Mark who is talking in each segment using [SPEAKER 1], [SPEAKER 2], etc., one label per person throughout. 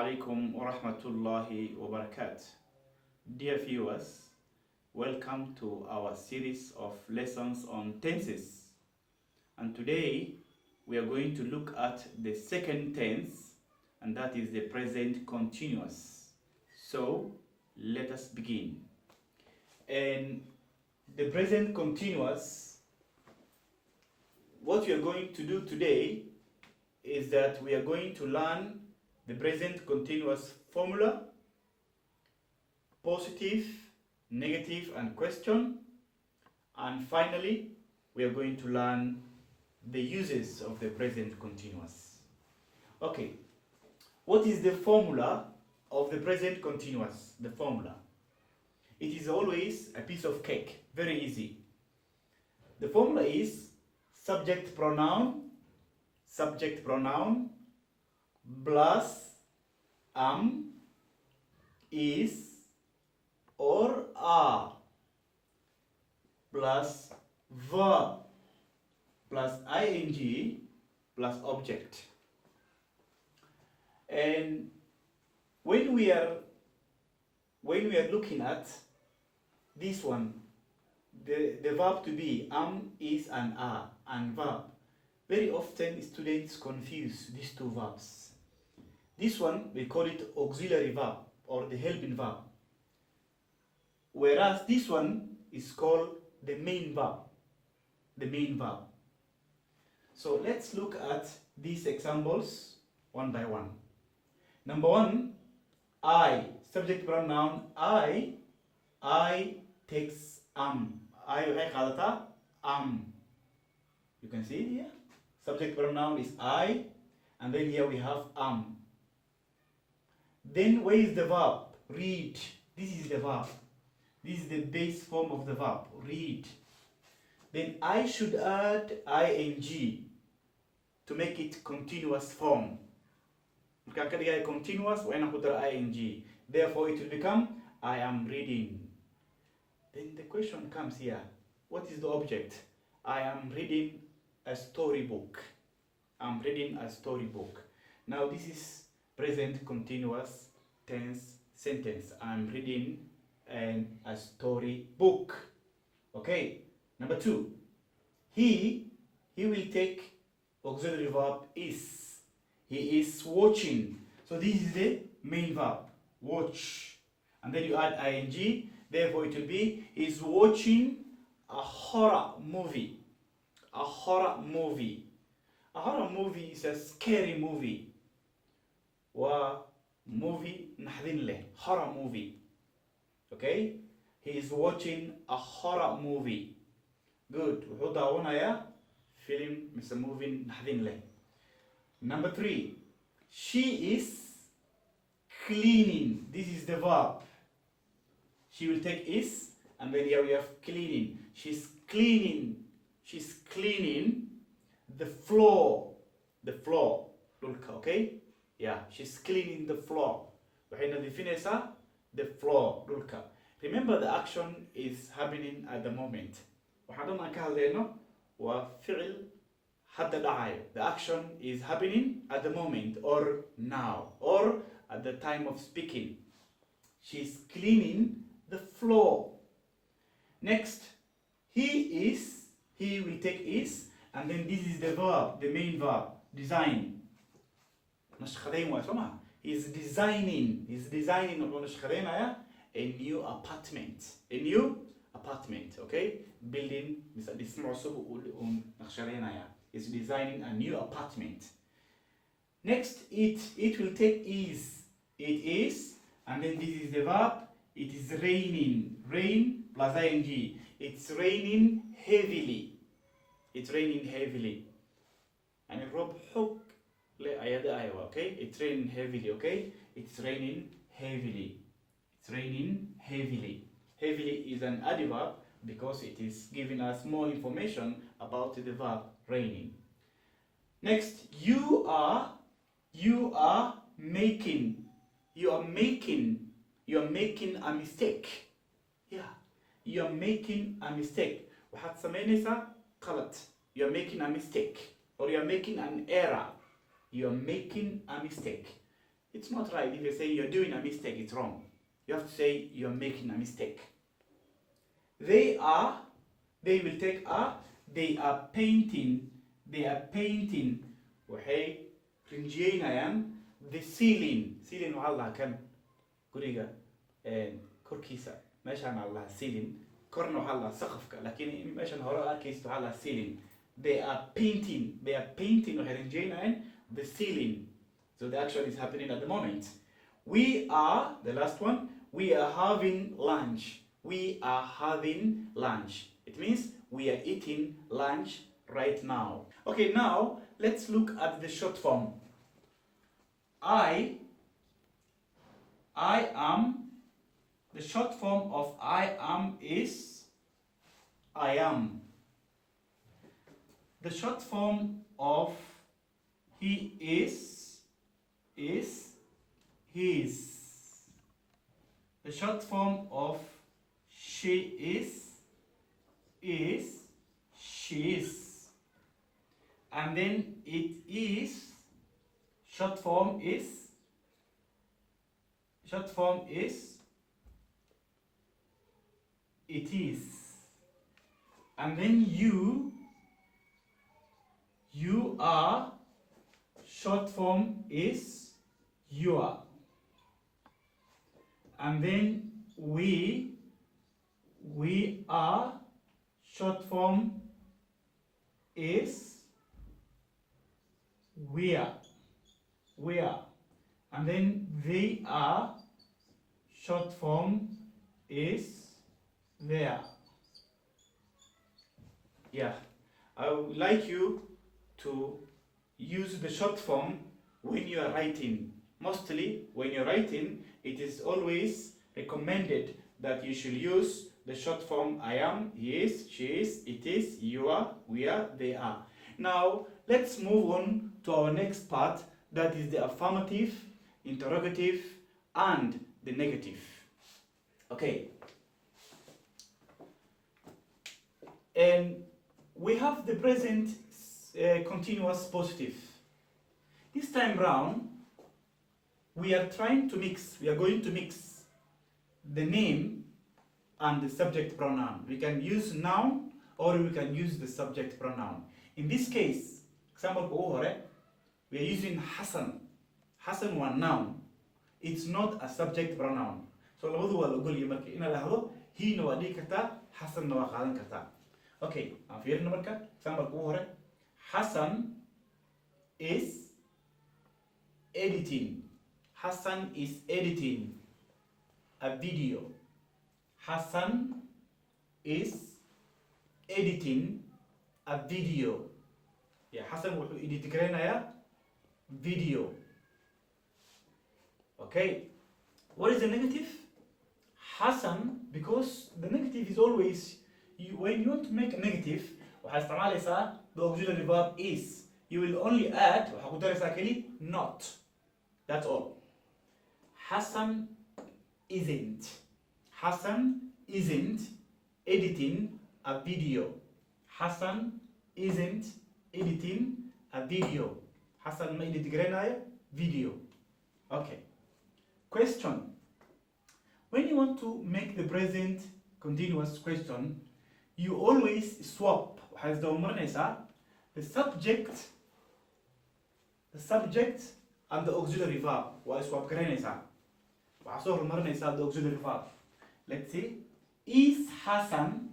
[SPEAKER 1] alaikum wa rahmatullahi wa barakatuh. Dear viewers, welcome to our series of lessons on tenses. And today we are going to look at the second tense, and that is the present continuous. So let us begin. And the present continuous, what we are going to do today is that we are going to learn the present continuous formula, positive, negative, and question. And finally, we are going to learn the uses of the present continuous. Okay, what is the formula of the present continuous? The formula. It is always a piece of cake, very easy. The formula is subject pronoun plus is, or are, plus verb, plus ing, plus object. And when we are looking at this one, the verb to be is, and are, and verb, very often students confuse these two verbs. This one, we call it auxiliary verb or the helping verb, whereas this one is called the main verb. So let's look at these examples one by one. Number one, I, subject pronoun I takes I waxay qaadataa You can see it here. Subject pronoun is I, and then here we have Then where is the verb? Read. This is the verb. This is the base form of the verb. Read. Then I should add ing to make it continuous form. Continuous when ing. Therefore it will become I am reading. Then the question comes here. What is the object? I am reading a storybook. I'm reading a storybook. Now this is present continuous tense sentence. I'm reading a storybook. Okay. Number two, he will take auxiliary verb is. He is watching. So this is the main verb, watch. And then you add ing. Therefore it will be is watching a horror movie. A horror movie. A horror movie is a scary movie. Movie نحزن له. Horror movie. Okay? He is watching a horror movie. Good. وحو داونايا film مثل movie نحزن له. Number three. She is cleaning. This is the verb. She will take is, and then here we have cleaning. She's cleaning the floor. Okay? Yeah, she's cleaning the floor. The floor. Remember, the action is happening at the moment. The action is happening at the moment, or now, or at the time of speaking. She's cleaning the floor. Next, he will take is, and then this is the verb, the main verb, design. He's designing a new apartment. Okay? Building is designing a new apartment. Next, it will take is. It is, and then this is the verb. It is raining. Rain plus ing. It's raining heavily. And الرب حك لأياد أيوة. Okay? It's raining heavily. Okay? It's raining heavily. Heavily is an adverb because it is giving us more information about the verb raining. Next, you are making a mistake. Yeah, you are making a mistake. You are making a mistake, or you are making an error. You are making a mistake. It's not right. If you say you're doing a mistake, it's wrong. You have to say you're making a mistake. They will take a, they are painting, waxay rinjiyeynayaan the ceiling waxaa la kan guriga korkiisa meeshaan la ceiling korna waxaa la saqafka laakiin meeshaan hore arkaysto waxaa la ceiling. They are painting waxay rinjiyeynayaan the ceiling. So the action is happening at the moment. We are, the last one, we are having lunch. We are having lunch. It means we are eating lunch right now. Okay, now let's look at the short form. I am, the short form of I am is I am. The short form of he is his. The short form of she is she's. And then it is, short form is it is. And then you are, short form is you are. And then we are, short form is we are. And then they are, short form is there. Yeah, I would like you to use the short form when you are writing. Mostly when you're writing, it is always recommended that you should use the short form I am, he is, she is, it is, you are, we are, they are. Now let's move on to our next part, that is the affirmative, interrogative, and the negative. Okay. And we have the present continuous positive. This time round, we are trying to mix, we are going to mix the name and the subject pronoun. We can use noun or we can use the subject pronoun. In this case, example we are using Hassan. Hassan was noun. It's not a subject pronoun. So labadu waa la ogol yahay marka in la hado he na waa dhigi kartaa, Hassan na waa qaadan kartaa. Okay, aan fiirino marka example Hassan is editing. Hassan is editing a video. Hassan is editing a video. Yeah, Hassan wuxuu edit gareynayaa video. Okay, what is the negative? Hassan, because the negative is always, when you want to make a negative, waxaa isticmaalaysaa the auxiliary verb is. You will only add, waxaa ku daraysaa keli not. That's all. Hassan isn't editing a video. Hassan isn't editing a video. Hassan ma edit gareynayo video. Okay. Question. When you want to make the present continuous question, you always swap. Waxaa isdabamarinaysaa the subject and the auxiliary verb. Waa swap garaynaysaa. Waxaa soo hormarinaysaa the auxiliary verb. Let's see. Is Hassan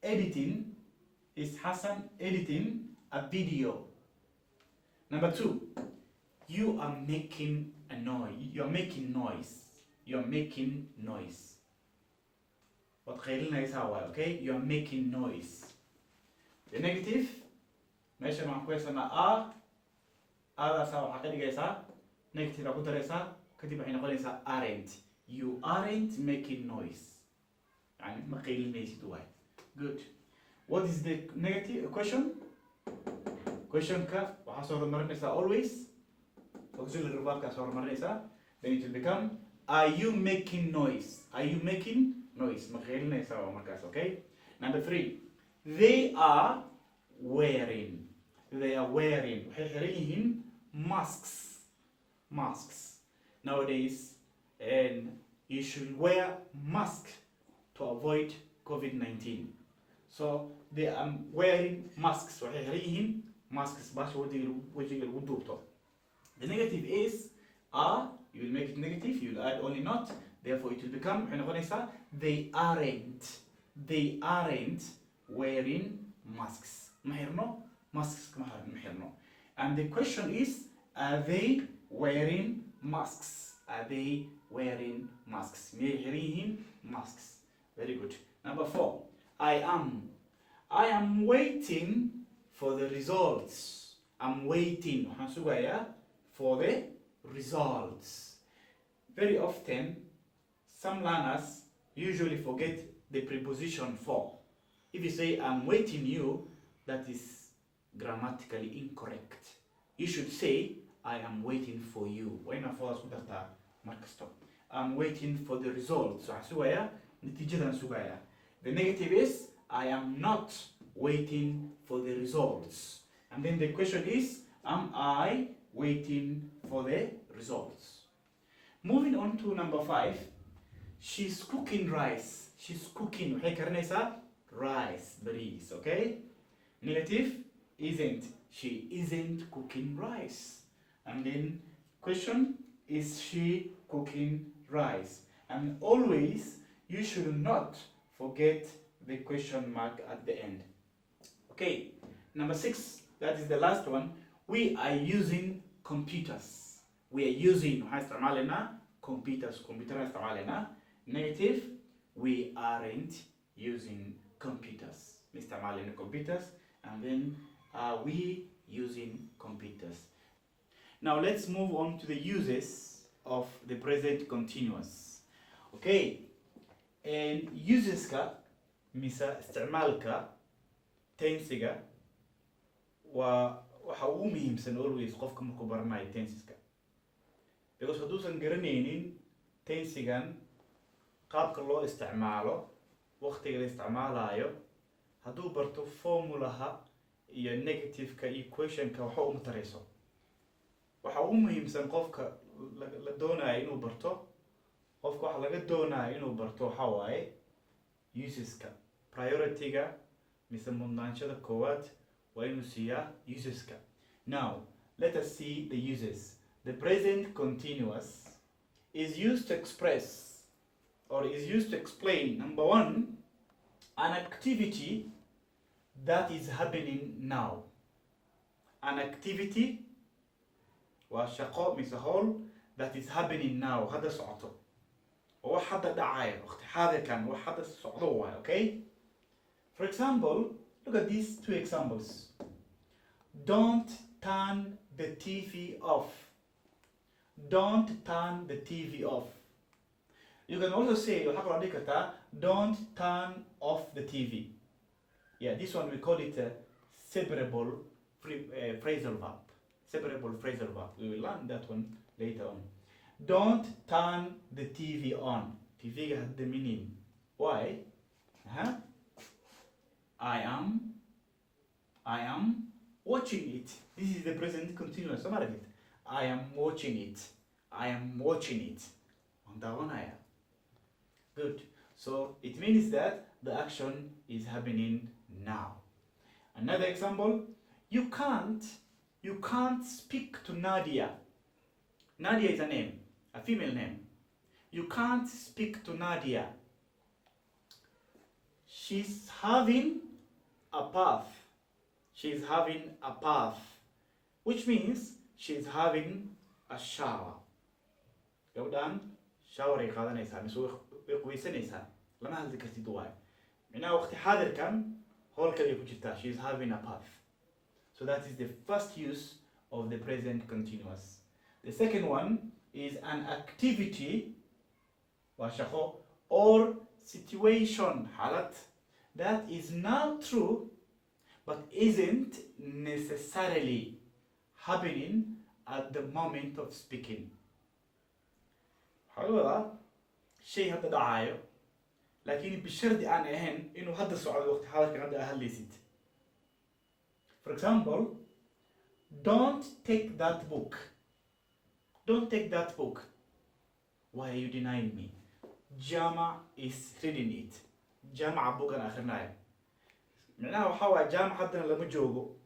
[SPEAKER 1] editing a video? Number 2. You are making a noise. You're making noise. What qaylinaysaa waay, okay? You are making noise. The negative, meesha waxaan ku haysanaa aadaasaa waxaa ka dhigaysaa negative aa ku daraysaa kadib waxay noqonaysaa aren't. You aren't making noise. Yani ma qaylinaysid waay. Good. What is the negative question? Questionka waxaa soo hormarinaysaa always. Auxiliary verbka soo hormarinaysaa. Then it will become, are you making noise? Are you making noise? Ma qaylinaysaa waa markaas, okay? Number 3. They are wearing. Waxay xiran yihiin masks. masks. Nowadays, and you should wear mask to avoid COVID-19. So they are wearing masks. waxay xiran yihiin masks baasha wajiga lagu duubto. The negative is are, you will make it negative, you will add only not, therefore it will become they aren't wearing masks. Ma xirno masks ma xirno. And the question is, are they wearing masks? Are they wearing masks? Miyay xiran yihiin masks. Very good. Number 4. I am waiting for the results. I'm waiting. Waxaan sugayaa for the results. Very often, some learners usually forget the preposition for. If you say I'm waiting you, that is grammatically incorrect. You should say I am waiting for you. Wayna for isku dartaa markasto. I'm waiting for the results. Waxaan sugayaa natiijadan sugayaa. The negative is I am not waiting for the results. And then the question is, am I waiting for the results? Moving on to number 5, she's cooking rice. She's cooking. Waxay karinaysaa rice, bariis, okay? Negative, isn't. She isn't cooking rice. And then question, is she cooking rice? And always, you should not forget the question mark at the end. Okay, number 6, that is the last one. We are using computers. We are using computers. Negative, we aren't using computers. Mr. Malin computers, and then are we using computers? Now let's move on to the uses of the present continuous. Okay, and useska misa isticmaalka tensiga waxa ugu muhiimsan always qofka markuu baranayo tensiska, because hadduusan garanaynin tensigan qaabka loo isticmaalo, waqtiga la isticmaalayo, hadduu barto formulaha iyo negativeka iyo equationka waxa uma tarayso. Waxa ugu muhiimsan qofka la doonayo inuu barto, qofka waxa laga doonayo inuu barto waxa waaye useska, priorityga mise mudnaanshada koowaad waa inuu siiyaa useska. Now let us see the uses. The present continuous is used to express or is used to explain, number 1, an activity that is happening now. An activity waa shaqo mise hawl that is happening now, hadda socoto. oo wax hadda dhacayo waqti xaadirkan wax hadda socdo waayo, okay? For example, look at these 2 examples. Don't turn the TV off. Don't turn the TV off. You can also say, don't turn off the TV. Yeah, this one we call it a separable phrasal verb. Separable phrasal verb. We will learn that one later on. Don't turn the TV on. TV has the meaning. Why? I am watching it. This is the present continuous. I am watching it. I am watching it. Good. So it means that the action is happening now. Another example, you can't speak to Nadia. Nadia is a name, a female name. You can't speak to Nadia. She's having a bath. She's having a bath, which means she's having a shower. Gabadhan shower ay qaadanaysaa mise way qubaysanaysaa, lama hadli kartid waay. Minaa waqti xaadirkan howl kale ku jirtaa, she's having a bath. So that is the first use of the present continuous. The second one is an activity waa shaqo or situation xaalad that is now true but isn't necessarily happening at the moment of speaking. However, shay hadda dhacayo laakiin bishardi aan ahayn inuu hadda socdo waqti xaadirkan hadda hadlaysid. For example, don't take that book. don't take that book. Why are you denying me? Jama is reading it. Jama bugan akhrinayo. معناها waxaa waay jaamac haddana lama joogo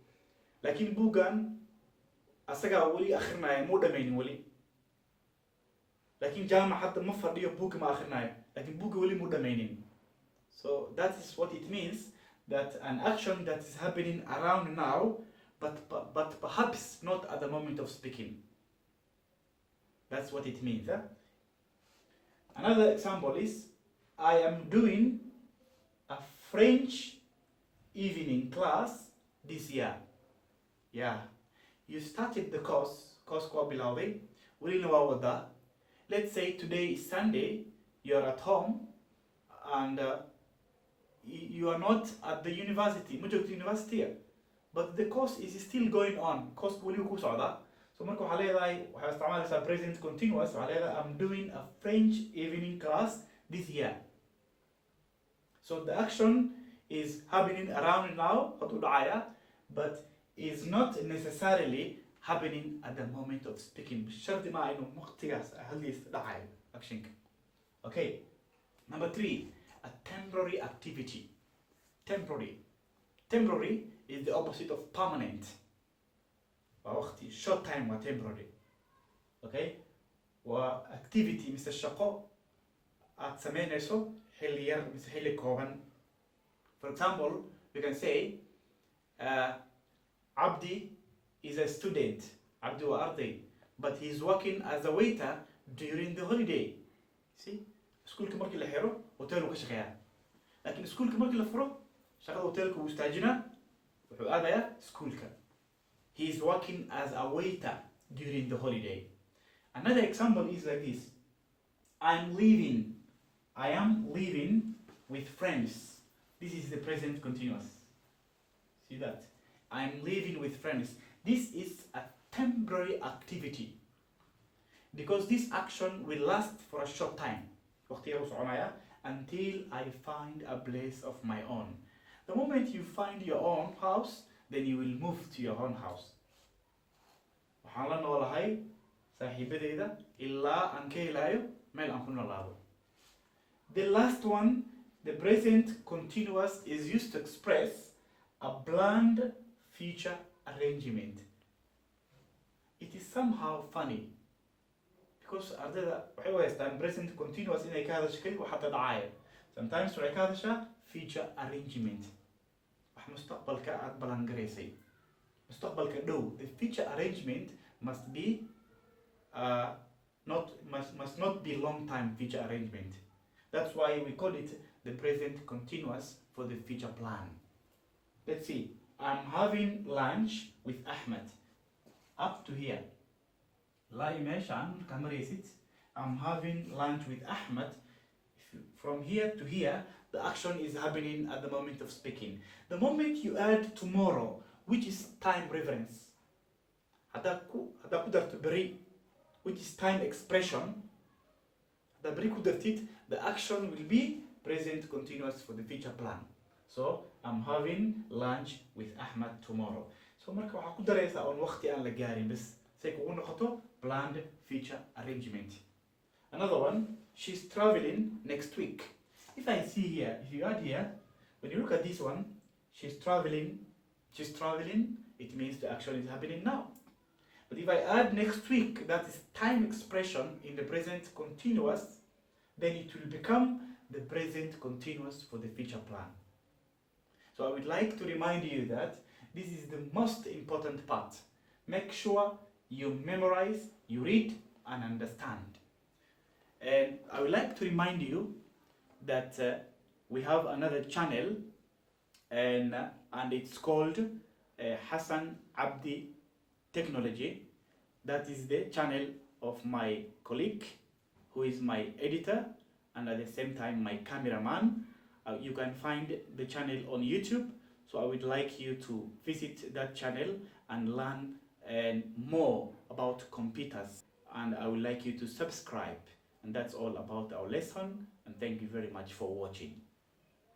[SPEAKER 1] laakiin buuggan asagaa weli akhrinaaya muu dhammaynin weli laakiin jaamac hadda ma fadhiyo buugga ma akhrinayo laakiin buugga weli muu dhammaynin. So that is what it means, that an action that is happening around now but perhaps not at the moment of speaking. That's what it means. Another example is, I am doing a French evening class this year. Yeah, you started the course kwa bilawday, welina waa wadaa. Let's say today is Sunday, you are at home and you are not at the university, ma joogto university, but the course is still going on. Course weli ku socdaa. So marka waxaa leedahay waxaa isticmaalaysaa present continuous. Waxaa leedahay I'm doing a French evening class this year. So the action is happening around now, haduu dhacaya, but is not necessarily happening at the moment of speaking. Shardi ma inuu waqtigaas hadliis dhacayo actionka. Okay. Number 3, a temporary activity. Temporary is the opposite of permanent. وقتي short time waa temporary. Okay, waa activity mise shaqo aad sameynayso xilli yar mise xilli kooban. For example, we can say Abdi is a student. Abdi waa arday, but he is working as a waiter during the holiday. See, iskuulka markii la xiro hotel ka shaqeeyaa, laakiin iskuulka markii la furo shaqada hotelka wuu istaajinaa, wuxuu aadayaa iskuulka. He is working as a waiter during the holiday. Another example is like this. I am living with friends. This is the present continuous. See that? I am living with friends. This is a temporary activity because this action will last for a short time until I find a place of my own. The moment you find your own house, then you will move to your own house. waxaan la noolahay saaxiibadeyda ilaa aan ka helayo meel aan ku noolaado. The last one, the present continuous, is used to express a bland future arrangement. It is somehow funny because ardayda waxay u haystaan present continuous inay ka hadasho keli wax hadda dhacaya. Sometimes waxay ka hadashaa future arrangement, wax mustaqbalka aad balan garaysay. Mustaqbalka dhow, the future arrangement must be must not be long time future arrangement. That's why we call it the present continuous for the future plan. Let's see. I'm having lunch with Ahmed. Up to here. La imeshan kamarisit. I'm having lunch with Ahmed. From here to here, the action is happening at the moment of speaking. The moment you add tomorrow, which is time reference, which is time expression, the action will be present continuous for the future plan. So I'm having lunch with Ahmed tomorrow. So marka waxaa ku daraysaa on waqti aan la gaarin bas say kugu noqoto planned future arrangement. Another one, she's traveling next week. If I see here, if you add here, when you look at this one, she's traveling, it means the action is happening now. But if I add next week, that is time expression in the present continuous, then it will become the present continuous for the future plan. So I would like to remind you that this is the most important part. Make sure you memorize, you read and understand. And I would like to remind you that we have another channel and it's called Hassan Abdi Technology. That is the channel of my colleague who is my editor and at the same time my cameraman. You can find the channel on YouTube, so I would like you to visit that channel and learn more about computers, and I would like you to subscribe. And that's all about our lesson, and thank you very much for watching.